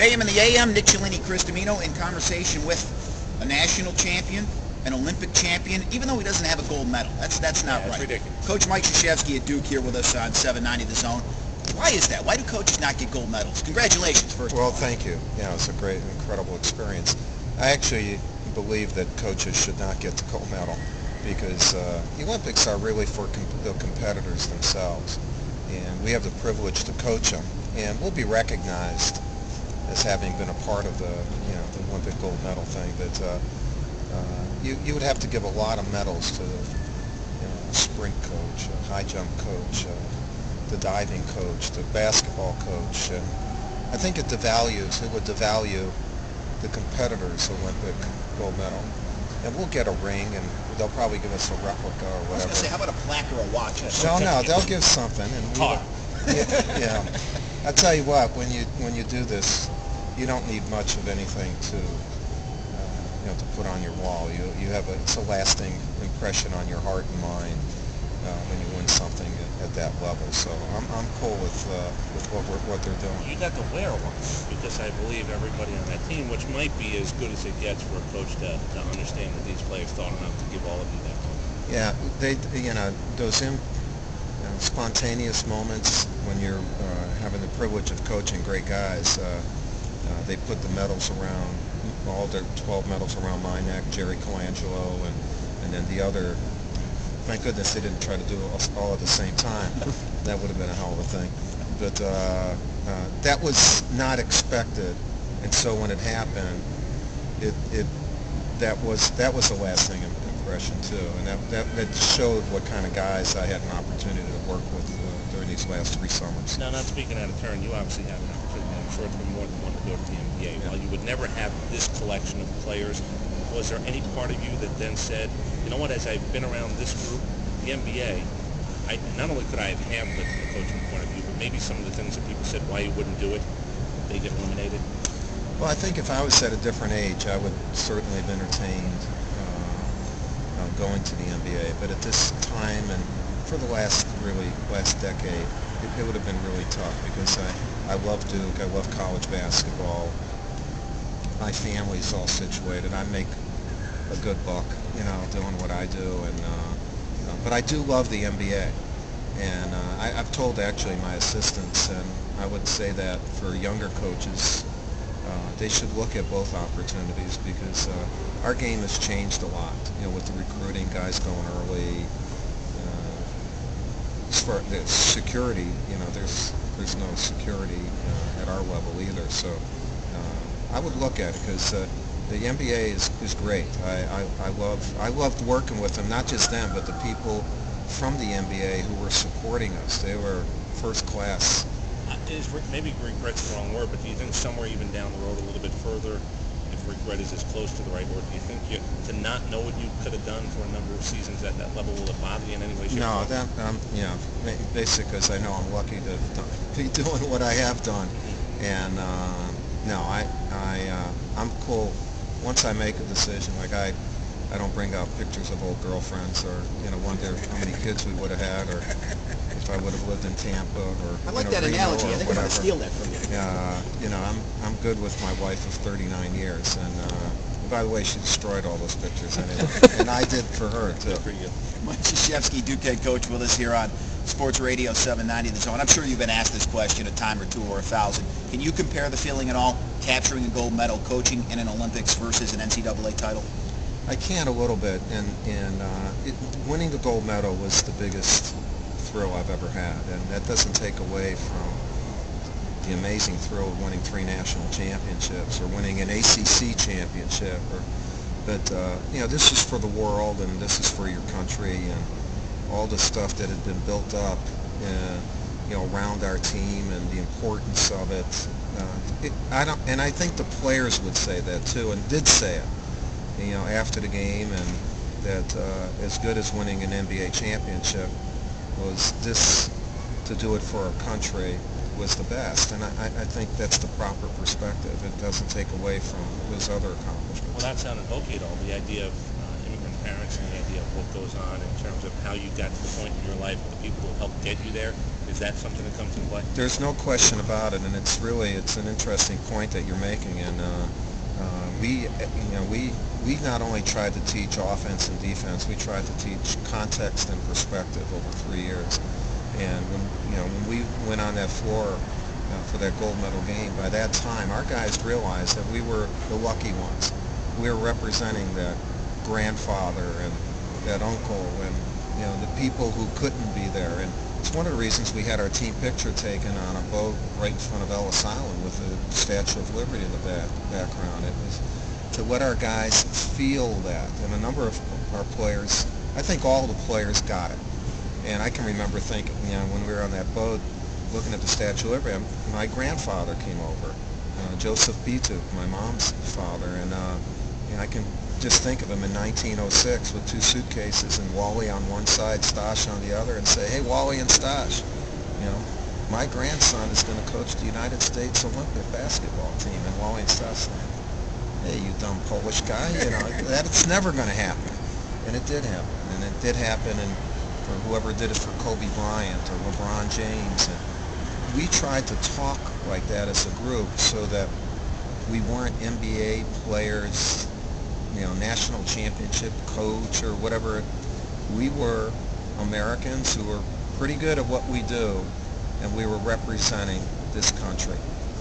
Mayhem in the AM, Nick Cellini, Chris Domino, in conversation with a national champion, an Olympic champion, even though he doesn't have a gold medal. That's not right. Ridiculous. Coach Mike Krzyzewski at Duke here with us on 790 The Zone. Why is that? Why do coaches not get gold medals? Congratulations, first of all. Well, thank you. Yeah, it was a great, incredible experience. I actually believe that coaches should not get the gold medal because the Olympics are really for the competitors themselves, and we have the privilege to coach them, and we'll be recognized as having been a part of the Olympic gold medal thing. But you would have to give a lot of medals to a sprint coach, a high jump coach, the diving coach, the basketball coach, and I think it would devalue the competitors' Olympic gold medal. And we'll get a ring, and they'll probably give us a replica or whatever. I was going to say, how about a plaque or a watch? No, they'll give something. And yeah, I tell you what, when you do this, you don't need much of anything to to put on your wall. It's a lasting impression on your heart and mind when you win something at that level. So I'm cool with what they're doing. You got to wear one because I believe everybody on that team, which might be as good as it gets for a coach to understand that these players thought enough to give all of you that. Yeah, those spontaneous moments when you're having the privilege of coaching great guys. They put the medals around, all their 12 medals around my neck, Jerry Colangelo, and then the other. Thank goodness they didn't try to do it all at the same time. That would have been a hell of a thing. But that was not expected, and so when it happened, that was a lasting impression too, and that showed what kind of guys I had an opportunity to work with during these last 3 summers. Now, not speaking out of turn, you obviously had an opportunity. I'm sure it's been more than one to go to the NBA. Yeah. While you would never have this collection of players, was there any part of you that then said, you know what, as I've been around this group, the NBA, not only could I have handled it from a coaching point of view, but maybe some of the things that people said why you wouldn't do it, they get eliminated? Well, I think if I was at a different age, I would certainly have entertained going to the NBA. But at this time and for the last decade, it would have been really tough because I love Duke, I love college basketball. My family's all situated. I make a good buck, doing what I do, and but I do love the NBA, and I've told actually my assistants, and I would say that for younger coaches, they should look at both opportunities because our game has changed a lot. With the recruiting, guys going early. As far as security, there's no security at our level either. So I would look at it because the NBA is great. I loved working with them, not just them, but the people from the NBA who were supporting us. They were first class. Maybe regret's the wrong word, but do you think somewhere even down the road a little bit further, if regret is as close to the right word, do you think to not know what you could have done for a number of seasons at that level, will it bother you in any way, shape, No, or form? basically because I know I'm lucky to be doing what I have done, and no, I'm cool. Once I make a decision, like I don't bring out pictures of old girlfriends or wonder how many kids we would have had or if I would have lived in Tampa or I like that Reno analogy. or I think I'm going to steal that from you. I'm good with my wife of 39 years, and by the way, she destroyed all those pictures anyway, and I did for her too. Mike Krzyzewski, Duke head coach, with us here on Sports Radio 790 The Zone. I'm sure you've been asked this question a time or two or 1,000. Can you compare the feeling at all, capturing a gold medal, coaching in an Olympics versus an NCAA title? I can a little bit, and winning the gold medal was the biggest thrill I've ever had, and that doesn't take away from the amazing thrill of winning 3 national championships or winning an ACC championship. But this is for the world, and this is for your country, and all the stuff that had been built up, around our team and the importance of it. I think the players would say that too, and did say it, after the game, and that as good as winning an NBA championship was, this to do it for our country was the best, and I think that's the proper perspective. It doesn't take away from those other accomplishments. Well, that sounded hokey at all, the idea of immigrant parents and the idea of what goes on in terms of how you got to the point in your life, the people who helped get you there. Is that something that comes into play? There's no question about it, and it's an interesting point that you're making. And we not only tried to teach offense and defense, we tried to teach context and perspective over 3 years. And when we went on that floor for that gold medal game, by that time our guys realized that we were the lucky ones. We were representing that grandfather and that uncle and the people who couldn't be there. And it's one of the reasons we had our team picture taken on a boat right in front of Ellis Island with the Statue of Liberty in the background. It was to let our guys feel that. And a number of our players, I think all the players got it. And I can remember thinking, when we were on that boat looking at the Statue of Liberty, my grandfather came over, Joseph Bitu, my mom's father, and I can just think of him in 1906 with 2 suitcases and Wally on one side, Stosh on the other, and say, "Hey, Wally and Stosh, my grandson is going to coach the United States Olympic basketball team." And Wally and Stosh saying, "Hey, you dumb Polish guy, that's never going to happen." And it did happen, and it did happen, and for whoever did it for Kobe Bryant or LeBron James. And we tried to talk like that as a group so that we weren't NBA players, national championship coach or whatever. We were Americans who were pretty good at what we do, and we were representing this country.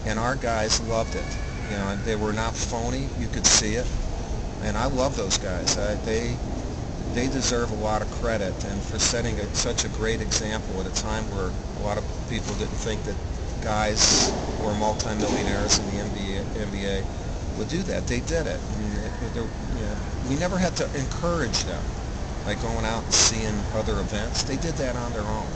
And our guys loved it. And they were not phony. You could see it. And I love those guys. They deserve a lot of credit, and for setting such a great example at a time where a lot of people didn't think that guys who are multimillionaires in the NBA would do that. They did it. We never had to encourage them by going out and seeing other events. They did that on their own.